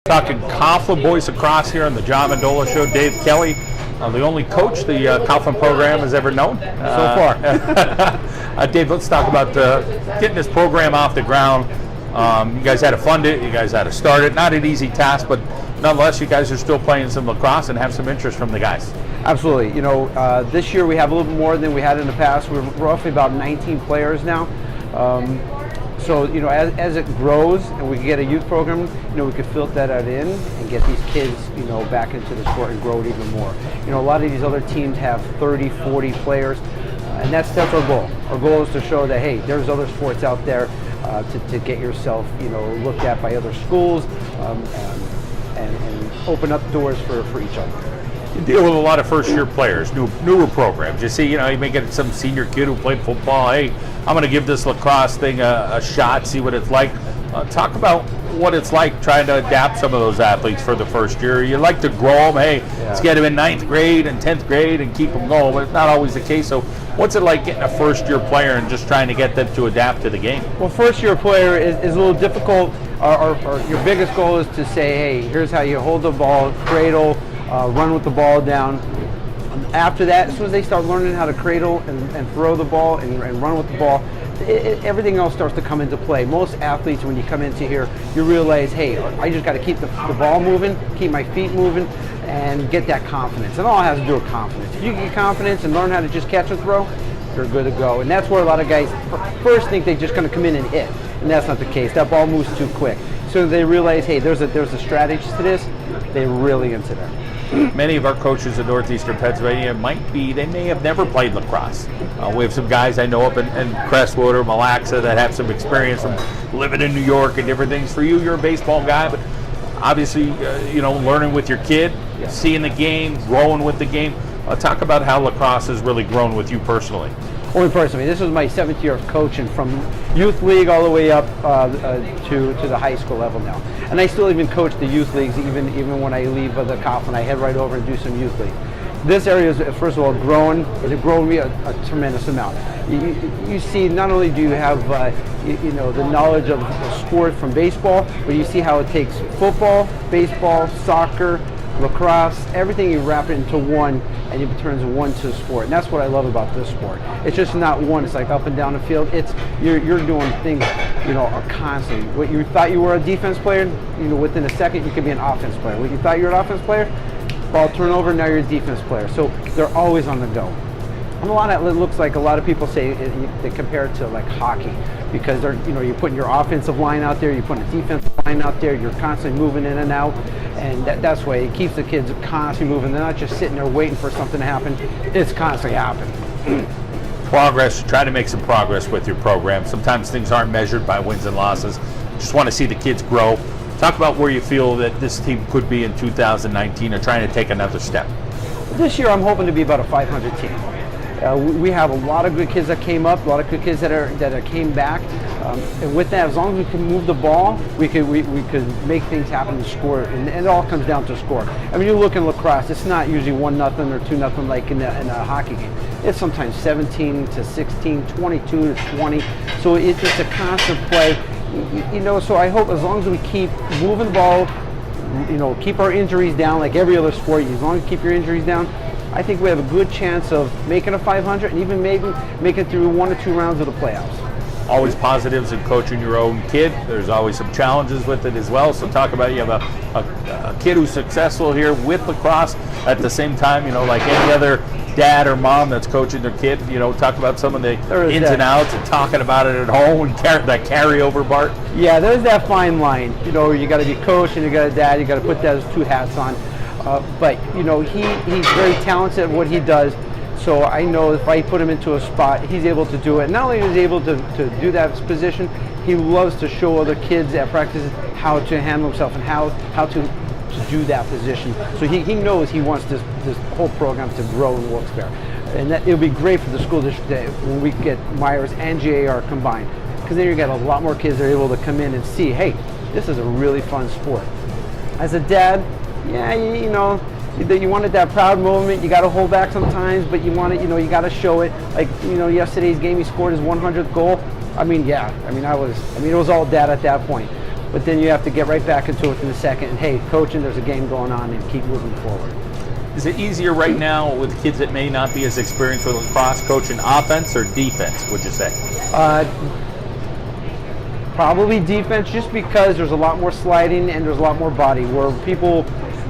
Talking Coughlin boys lacrosse here on the John Mendola Show. Dave Kelly, the only coach the Coughlin program has ever known so far. Dave, let's talk about getting this program off the ground. You guys had to fund it. You guys had to start it. Not an easy task, but nonetheless, you guys are still playing some lacrosse and have some interest from the guys. Absolutely. You know, this year we have a little bit more than we had in the past. We're roughly about 19 players now. So, you know, as it grows and we get a youth program, you know, we could filter that in and get these kids, you know, back into the sport and grow it even more. You know, a lot of these other teams have 30, 40 players, and that's our goal. Our goal is to show that, hey, there's other sports out there to get yourself, you know, looked at by other schools and open up doors for each other. You deal with a lot of first-year players, newer programs. You see, you know, you may get some senior kid who played football. Hey, I'm going to give this lacrosse thing a shot, see what it's like. Talk about what it's like trying to adapt some of those athletes for the first year. You like to grow them. Hey, let's get them in 9th grade and 10th grade and keep them going, but it's not always the case. So what's it like getting a first-year player and just trying to get them to adapt to the game? Well, first-year player is a little difficult. Your biggest goal is to say, hey, here's how you hold the ball, cradle, run with the ball down. After that, as soon as they start learning how to cradle and throw the ball and run with the ball, everything else starts to come into play. Most athletes, when you come into here, you realize, hey, I just got to keep the ball moving, keep my feet moving, and get that confidence. And all it has to do with confidence. If you get confidence and learn how to just catch and throw, you're good to go. And that's where a lot of guys first think they're just going to come in and hit, and that's not the case. That ball moves too quick. So they realize, hey, there's a strategy to this. They're really into that. Many of our coaches in northeastern Pennsylvania they may have never played lacrosse. We have some guys I know up in Crestwood or Mille Lacs that have some experience from living in New York and different things. For you're a baseball guy, but obviously, you know, learning with your kid, seeing the game, growing with the game. Talk about how lacrosse has really grown with you personally. Only personally, this was my 7th year of coaching, from youth league all the way up to the high school level now. And I still even coach the youth leagues, even when I leave the Coughlin, I head right over and do some youth league. This area is, first of all, it's grown me a tremendous amount. You see, not only do you have you know, the knowledge of sport from baseball, but you see how it takes football, baseball, soccer, lacrosse, everything, you wrap it into one, and it turns one to a sport. And that's what I love about this sport. It's just not one. It's like up and down the field. It's you're doing things, you know, are constantly. What you thought you were a defense player, you know, within a second you could be an offense player. What you thought you were an offense player, ball turnover, now you're a defense player. So they're always on the go. And a lot of it looks like a lot of people say they compare it to like hockey, because they're, you know, you're putting your offensive line out there, you're putting a defensive line out there, you're constantly moving in and out, and that's why it keeps the kids constantly moving. They're not just sitting there waiting for something to happen. It's constantly happening. Progress, try to make some progress with your program. Sometimes things aren't measured by wins and losses. Just want to see the kids grow. Talk about where you feel that this team could be in 2019 or trying to take another step. This year I'm hoping to be about a 500 team. We have a lot of good kids that came up, a lot of good kids that came back, and with that, as long as we can move the ball, we could make things happen and score, and it all comes down to score. I mean, you look in lacrosse, it's not usually 1-0 or 2-0 like in a hockey game. It's sometimes 17 to 16, 22 to 20. So it's just a constant play, you know. So I hope as long as we keep moving the ball, you know, keep our injuries down like every other sport. As long as you keep your injuries down, I think we have a good chance of making a 500 and even maybe making it through 1 or 2 rounds of the playoffs. Always positives in coaching your own kid. There's always some challenges with it as well. So talk about, you have a kid who's successful here with lacrosse at the same time, you know, like any other dad or mom that's coaching their kid, you know, talk about some of the ins and outs and talking about it at home and that carryover part. Yeah, there's that fine line. You know, you got to be coach and you got a dad, you got to put those 2 hats on. But, you know, he's very talented at what he does, so I know if I put him into a spot, he's able to do it. Not only is he able to do that position, he loves to show other kids at practice how to handle himself and how to do that position. So he knows he wants this whole program to grow in Wilkes-Barre. And that it'll be great for the school district when we get Myers and GAR combined, because then you get a lot more kids that are able to come in and see, hey, this is a really fun sport. As a dad, yeah, you know, you wanted that proud moment. You got to hold back sometimes, but you want it. You know, you got to show it. Like, you know, yesterday's game, he scored his 100th goal. I mean, yeah. I mean, it was all dad at that point. but then you have to get right back into it in a second. And hey, coaching, there's a game going on, and keep moving forward. Is it easier right now with kids that may not be as experienced with lacrosse coaching offense or defense, would you say? Probably defense, just because there's a lot more sliding and there's a lot more body, where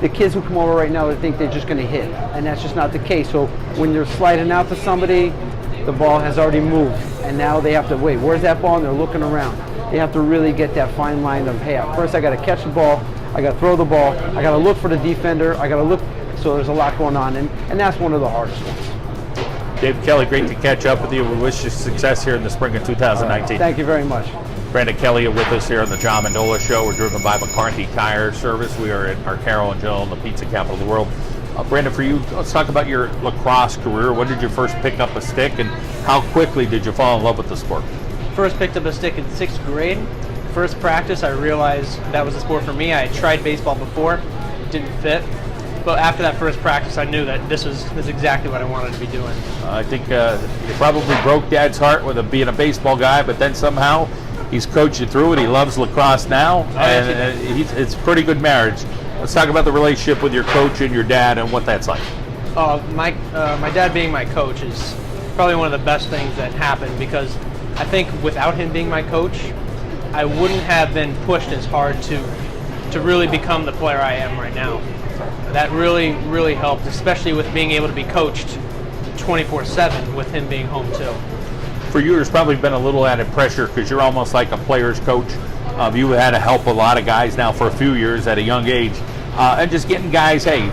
the kids who come over right now, they think they're just going to hit, and that's just not the case. So when you're sliding out to somebody, the ball has already moved, and now they have to wait, where's that ball? And they're looking around. They have to really get that fine line of, hey, first I got to catch the ball, I got to throw the ball, I got to look for the defender, I got to look. So there's a lot going on, and that's one of the hardest ones. Dave Kelly, great to catch up with you. We wish you success here in the spring of 2019. Thank you very much. Brandon Kelly with us here on the John Mendola Show. We're driven by McCarthy Tire Service. We are at our Carroll and Jill, the pizza capital of the world. Brandon, for you, let's talk about your lacrosse career. When did you first pick up a stick, and how quickly did you fall in love with the sport? First picked up a stick in 6th grade. First practice, I realized that was a sport for me. I had tried baseball before, didn't fit. But after that first practice, I knew that this is exactly what I wanted to be doing. I think you probably broke Dad's heart with him being a baseball guy, but then somehow he's coached you through it. He loves lacrosse now, and it's a pretty good marriage. Let's talk about the relationship with your coach and your dad and what that's like. My dad being my coach is probably one of the best things that happened, because I think without him being my coach, I wouldn't have been pushed as hard to really become the player I am right now. That really, really helped, especially with being able to be coached 24/7 with him being home too. For you, there's probably been a little added pressure because you're almost like a player's coach. You had to help a lot of guys now for a few years at a young age. And just getting guys, hey,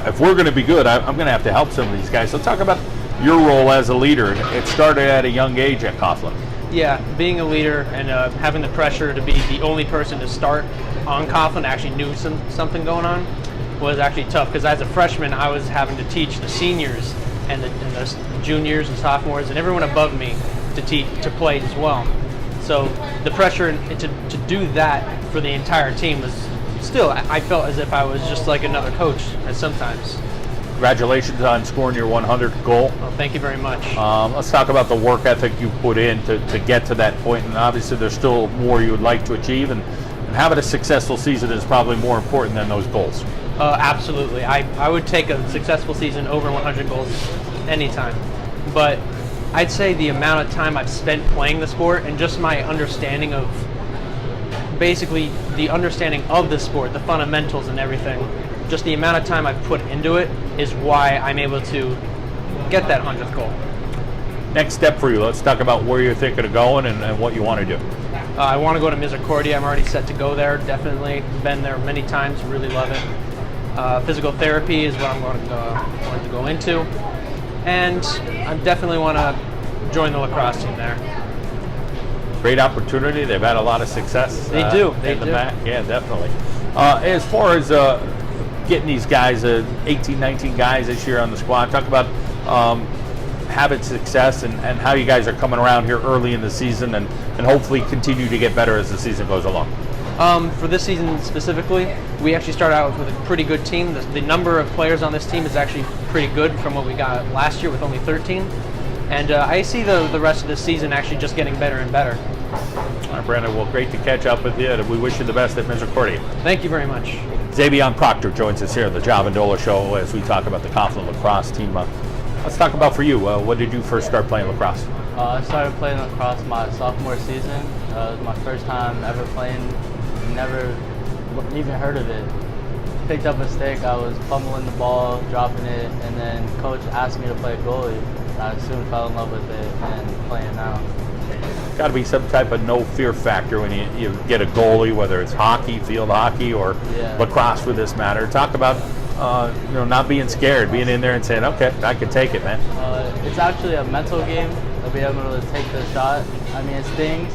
if we're going to be good, I'm going to have to help some of these guys. So talk about your role as a leader. It started at a young age at Coughlin. Yeah, being a leader and having the pressure to be the only person to start on Coughlin, actually knew something going on, was actually tough, because as a freshman I was having to teach the seniors and the juniors and sophomores and everyone above me to play as well. So the pressure to do that for the entire team was still, I felt as if I was just like another coach at sometimes. Congratulations on scoring your 100th goal. Well, thank you very much. Let's talk about the work ethic you put in to get to that point, and obviously there's still more you would like to achieve, and having a successful season is probably more important than those goals. Absolutely. I would take a successful season over 100 goals anytime. But I'd say the amount of time I've spent playing the sport and just my understanding of, basically the understanding of the sport, the fundamentals and everything, just the amount of time I've put into it is why I'm able to get that 100th goal. Next step for you, let's talk about where you're thinking of going and what you want to do. I want to go to Misericordia. I'm already set to go there, definitely. Been there many times, really love it. Physical therapy is what I'm going to go into. And I definitely want to join the lacrosse team there. Great opportunity. They've had a lot of success. They do. In the back. Yeah, definitely. As far as getting these guys, 18, 19 guys this year on the squad, talk about having success and how you guys are coming around here early in the season and hopefully continue to get better as the season goes along. For this season specifically, we actually started out with a pretty good team. The number of players on this team is actually pretty good from what we got last year with only 13. And I see the rest of this season actually just getting better and better. All right, Brandon, well, great to catch up with you, and we wish you the best at Misericordia. Thank you very much. Xavier Proctor joins us here on the John Mendola Show as we talk about the Coughlin lacrosse team. Let's talk about for you. When did you first start playing lacrosse? I started playing lacrosse my sophomore season. It was my first time ever playing. Never even heard of it. Picked up a stick, I was fumbling the ball, dropping it, and then coach asked me to play goalie. I soon fell in love with it and playing now. Got to be some type of no fear factor when you get a goalie, whether it's hockey, field hockey, or lacrosse for this matter. Talk about not being scared, being in there and saying, okay, I can take it, man. It's actually a mental game to be able to take the shot. I mean, it stings,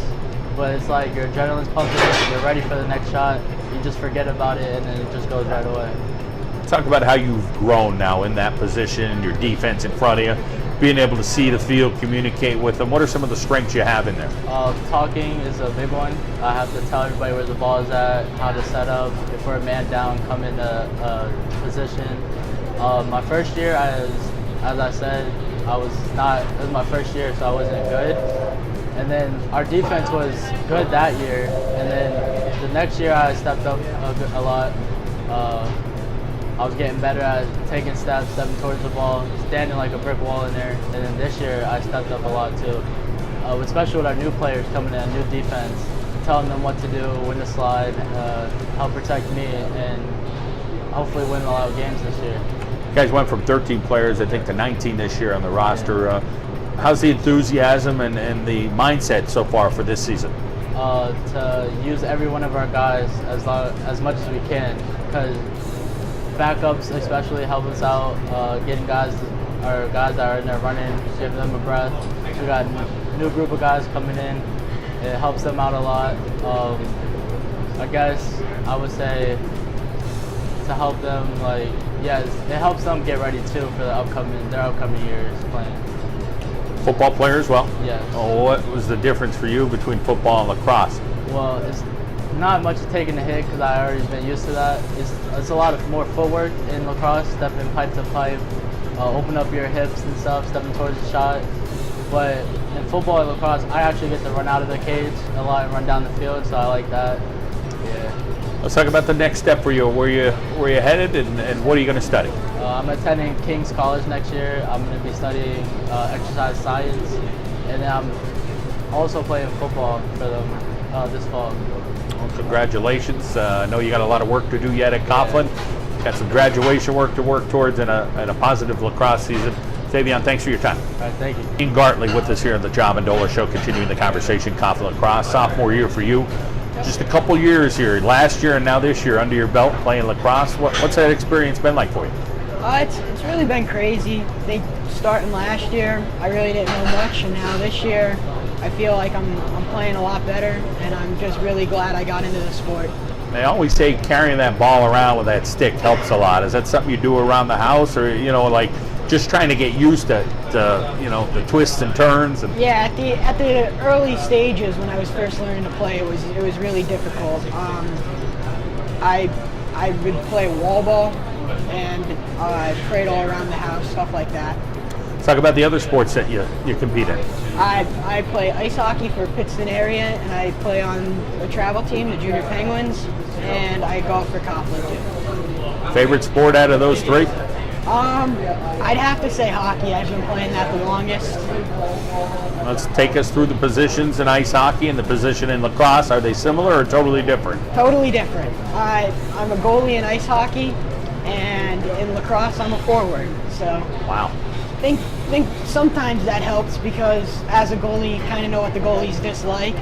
but it's like your adrenaline's pumping, you're ready for the next shot, you just forget about it, and then it just goes right away. Talk about how you've grown now in that position, your defense in front of you, being able to see the field, communicate with them. What are some of the strengths you have in there? Talking is a big one. I have to tell everybody where the ball is at, how to set up. If we're a man down, come into a position. My first year, as I said, it was my first year, so I wasn't good. And then our defense was good that year, and then The next year I stepped up a lot. I was getting better at taking steps, stepping towards the ball, standing like a brick wall in there. And then this year I stepped up a lot too, especially with our new players coming in, new defense, telling them what to do, when to slide, help protect me, and hopefully win a lot of games this year. You guys went from 13 players, I think, to 19 this year on the roster. How's the enthusiasm and the mindset so far for this season? To use every one of our guys as much as we can, because backups especially help us out, getting guys that are in there running, giving them a breath. We got a new group of guys coming in. It helps them out a lot. I guess I would say to help them, it helps them get ready too for their upcoming years playing. Football player as well? Yes. Oh, what was the difference for you between football and lacrosse? Well, it's not much of taking a hit because I already been used to that. It's a lot of more footwork in lacrosse, stepping pipe to pipe, open up your hips and stuff, stepping towards the shot. But in football and lacrosse, I actually get to run out of the cage a lot and run down the field, so I like that. Yeah. Let's talk about the next step for you. Where you headed, and what are you going to study? I'm attending King's College next year. I'm going to be studying exercise science, and then I'm also playing football for them this fall. Well, congratulations. I know you got a lot of work to do yet at Coughlin. Got some graduation work to work towards and a positive lacrosse season. Savion, thanks for your time. All right, thank you. Ian Gartley with us here on the John Mendola Show, continuing the conversation. Coughlin Lacrosse, sophomore year for you. Just a couple years here, last year and now this year under your belt playing lacrosse. What's that experience been like for you? It's really been crazy. I think starting last year, I really didn't know much, and now this year, I feel like I'm playing a lot better, and I'm just really glad I got into the sport. They always say carrying that ball around with that stick helps a lot. Is that something you do around the house, or just trying to get used to the twists and turns? Yeah, at the early stages when I was first learning to play, it was really difficult. I would play wall ball and prayed all around the house, stuff like that. Let's talk about the other sports that you compete in. I play ice hockey for Pittston area, and I play on a travel team, the Junior Penguins, and I golf for Coughlin too. Favorite sport out of those three? I'd have to say hockey. I've been playing that the longest. Let's take us through the positions in ice hockey and the position in lacrosse. Are they similar or totally different? Totally different. I'm a goalie in ice hockey, and in lacrosse I'm a forward. So wow. I think sometimes that helps because as a goalie, you kind of know what the goalies dislike,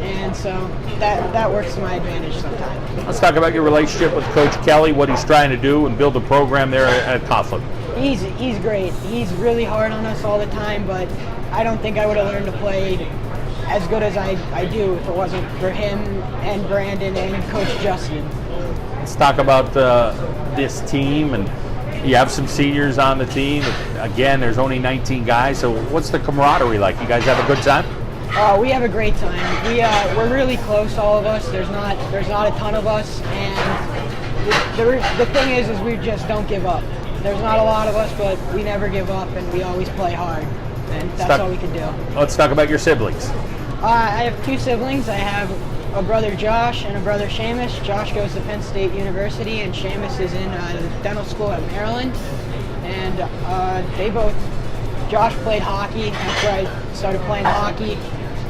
and so that works to my advantage sometimes. Let's talk about your relationship with Coach Kelly, what he's trying to do and build a program there at Coughlin. He's great. He's really hard on us all the time, but I don't think I would have learned to play as good as I do if it wasn't for him and Brandon and Coach Justin. Let's talk about this team, and you have some seniors on the team. Again, there's only 19 guys, so what's the camaraderie like? You guys have a good time? We have a great time. We're really close, all of us. There's not a ton of us, and the thing is we just don't give up. There's not a lot of us, but we never give up, and we always play hard, and that's all we can do. Let's talk about your siblings. I have two siblings. I have a brother Josh and a brother Seamus. Josh goes to Penn State University, and Seamus is in dental school at Maryland. And Josh played hockey. That's where I started playing hockey.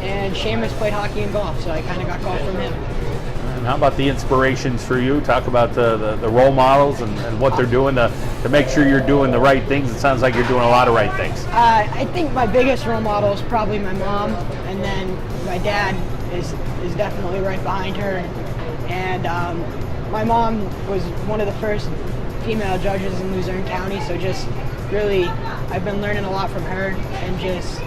And Seamus played hockey and golf, so I kind of got called from him. And how about the inspirations for you? Talk about the role models and what they're doing to make sure you're doing the right things. It sounds like you're doing a lot of right things. I think my biggest role model is probably my mom, and then my dad is definitely right behind her. And my mom was one of the first female judges in Luzerne County, so just really I've been learning a lot from her and just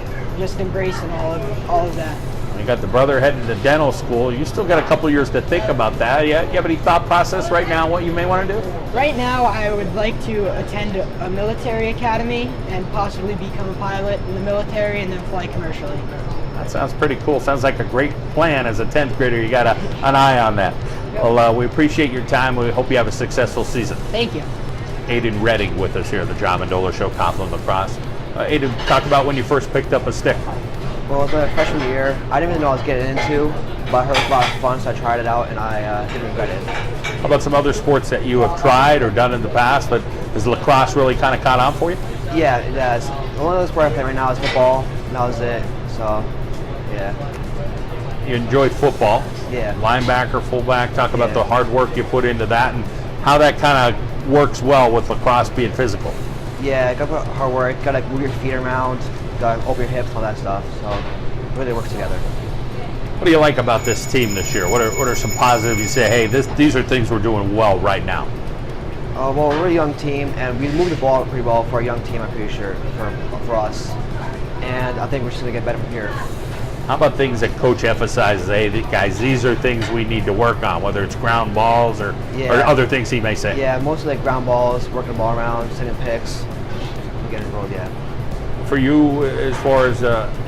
embracing all of that. You got the brother heading to dental school. You still got a couple years to think about that. You have any thought process right now what you may want to do? Right now, I would like to attend a military academy and possibly become a pilot in the military and then fly commercially. That sounds pretty cool. Sounds like a great plan as a 10th grader. You got an eye on that. Well, we appreciate your time. We hope you have a successful season. Thank you. Aiden Redding with us here at the John Mendola Show, Coughlin Lacrosse. Aiden, talk about when you first picked up a stick. Well, the freshman year, I didn't even know what I was getting into. but I heard it was a lot of fun, so I tried it out, and I didn't regret it. How about some other sports that you have tried or done in the past, but has lacrosse really kind of caught on for you? Yeah, it does. The only sport I play right now is football, and that was it. So, yeah. You enjoyed football. Yeah. Linebacker, fullback. Talk about Yeah. the hard work you put into that and how that kind of works well with lacrosse being physical. Yeah, gotta put hard work, gotta move your feet around, gotta open your hips, all that stuff. So, it really works together. What do you like about this team this year? What are some positives you say, hey, these are things we're doing well right now? Well, we're a young team, and we move the ball pretty well for a young team, I'm pretty sure, for us. And I think we're just going to get better from here. How about things that Coach emphasizes, hey, guys, these are things we need to work on, whether it's ground balls or other things he may say? Yeah, mostly like ground balls, working the ball around, sending picks, and getting involved, yeah. For you, as far as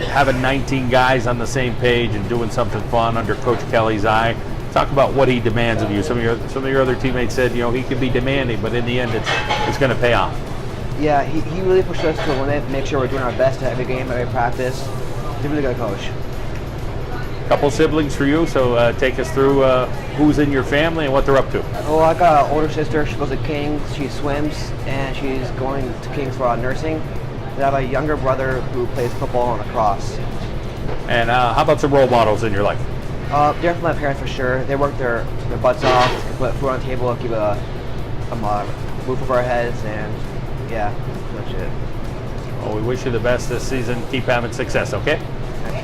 having 19 guys on the same page and doing something fun under Coach Kelly's eye, talk about what he demands of you. Some of your other teammates said, he can be demanding, but in the end, it's going to pay off. Yeah, he really pushed us to the limit, make sure we're doing our best at every game, every practice. He's a really good coach. Couple siblings for you, so take us through who's in your family and what they're up to. Oh, I got an older sister. She goes to King's. She swims, and she's going to King's for nursing. Then I have a younger brother who plays football and lacrosse. And how about some role models in your life? They're from my parents for sure. They work their butts off, put food on the table, keep a roof over our heads, and yeah, that's it. Well, we wish you the best this season. Keep having success, okay?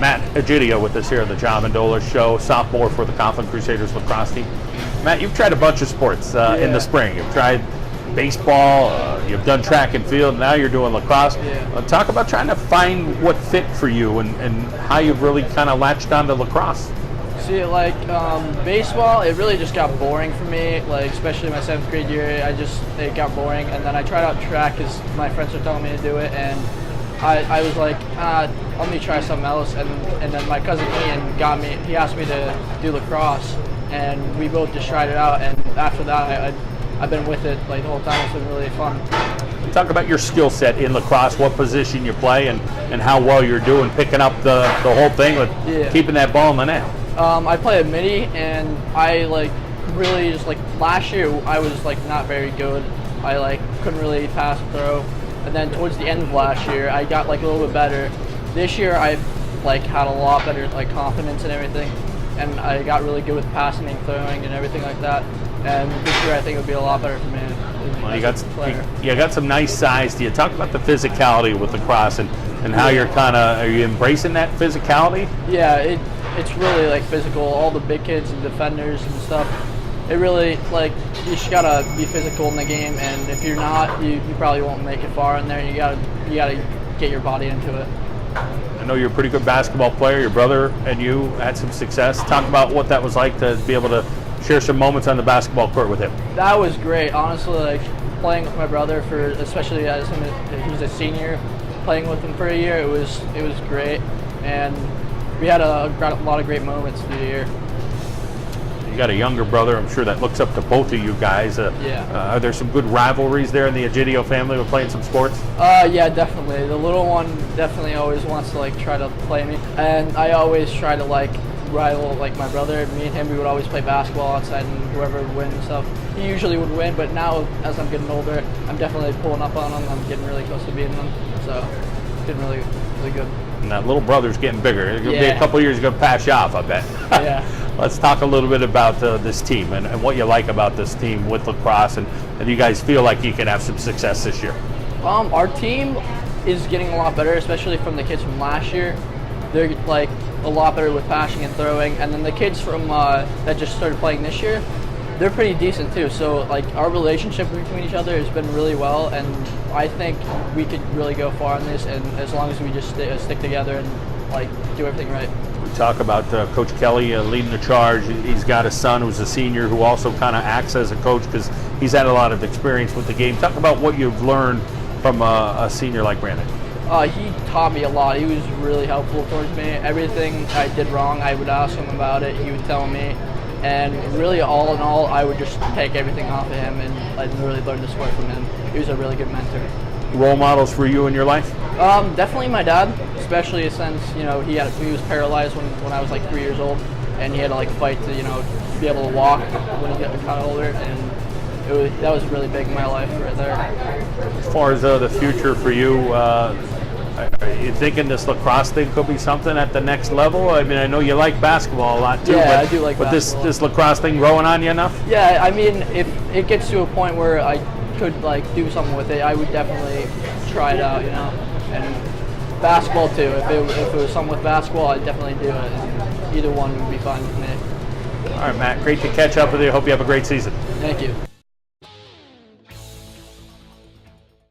Matt Egidio with us here on the John Mendola Show, sophomore for the Coughlin Crusaders lacrosse team. Matt, you've tried a bunch of sports in the spring. You've tried baseball, you've done track and field, now you're doing lacrosse. Talk about trying to find what fit for you and how you've really kind of latched onto lacrosse. See, baseball, it really just got boring for me, especially my 7th grade year, it got boring, and then I tried out track because my friends were telling me to do it, and I was like, let me try something else, and then my cousin Ian he asked me to do lacrosse, and we both just tried it out, and after that, I've been with it the whole time. It's been really fun. Talk about your skill set in lacrosse, what position you play, and how well you're doing picking up the whole thing with keeping that ball in the net. I play a midi, and I really just last year I was not very good. I couldn't really pass and throw, and then towards the end of last year I got a little bit better. This year I've had a lot better confidence and everything, and I got really good with passing and throwing and everything like that. And this year I think it would be a lot better for me. Well, you got some nice size. Do you talk about the physicality with lacrosse and how you're are you embracing that physicality? Yeah, it's really physical. All the big kids and defenders and stuff. It really you just gotta be physical in the game, and if you're not, you probably won't make it far in there. You gotta get your body into it. I know you're a pretty good basketball player. Your brother and you had some success. Talk about what that was like to be able to share some moments on the basketball court with him. That was great, honestly. Playing with my brother especially as he's a senior, playing with him for a year, it was great, and we had a lot of great moments through the year. You got a younger brother, I'm sure that looks up to both of you guys. Are there some good rivalries there in the Egidio family with playing some sports? Yeah, definitely. The little one definitely always wants to try to play me, and I always try to rival my brother. Me and him, we would always play basketball outside, and whoever would win and stuff. He usually would win, but now as I'm getting older, I'm definitely pulling up on him. I'm getting really close to beating him, so it's getting really, really good. And that little brother's getting bigger. It's going to be a couple years, he's going to pass you off, I bet. Yeah. Let's talk a little bit about this team and what you like about this team with lacrosse, and you guys feel like you can have some success this year. Our team is getting a lot better, especially from the kids from last year. They're a lot better with passing and throwing, and then the kids from that just started playing this year, they're pretty decent too. So our relationship between each other has been really well, and I think we could really go far in this, and as long as we just stick together and do everything right. We talk about Coach Kelly leading the charge. He's got a son who's a senior who also kind of acts as a coach because he's had a lot of experience with the game. Talk about what you've learned from a senior like Brandon. He taught me a lot. He was really helpful towards me. Everything I did wrong, I would ask him about it. He would tell me. And really, all in all, I would just take everything off of him and I really learned the sport from him. He was a really good mentor. Role models for you in your life? Definitely my dad, especially since he was paralyzed when I was 3 years old. and he had to like fight to be able to walk when he got older, and that was really big in my life right there. As far as the future for you, are you thinking this lacrosse thing could be something at the next level? I mean, I know you like basketball a lot too. Yeah, but, I do like but basketball. this lacrosse thing growing on you enough? Yeah, I mean, if it gets to a point where I could like do something with it, I would definitely try it out, and basketball too. If it was something with basketball, I'd definitely do it, and either one would be fine with me. All right, Matt, great to catch up with you. Hope you have a great season. Thank you.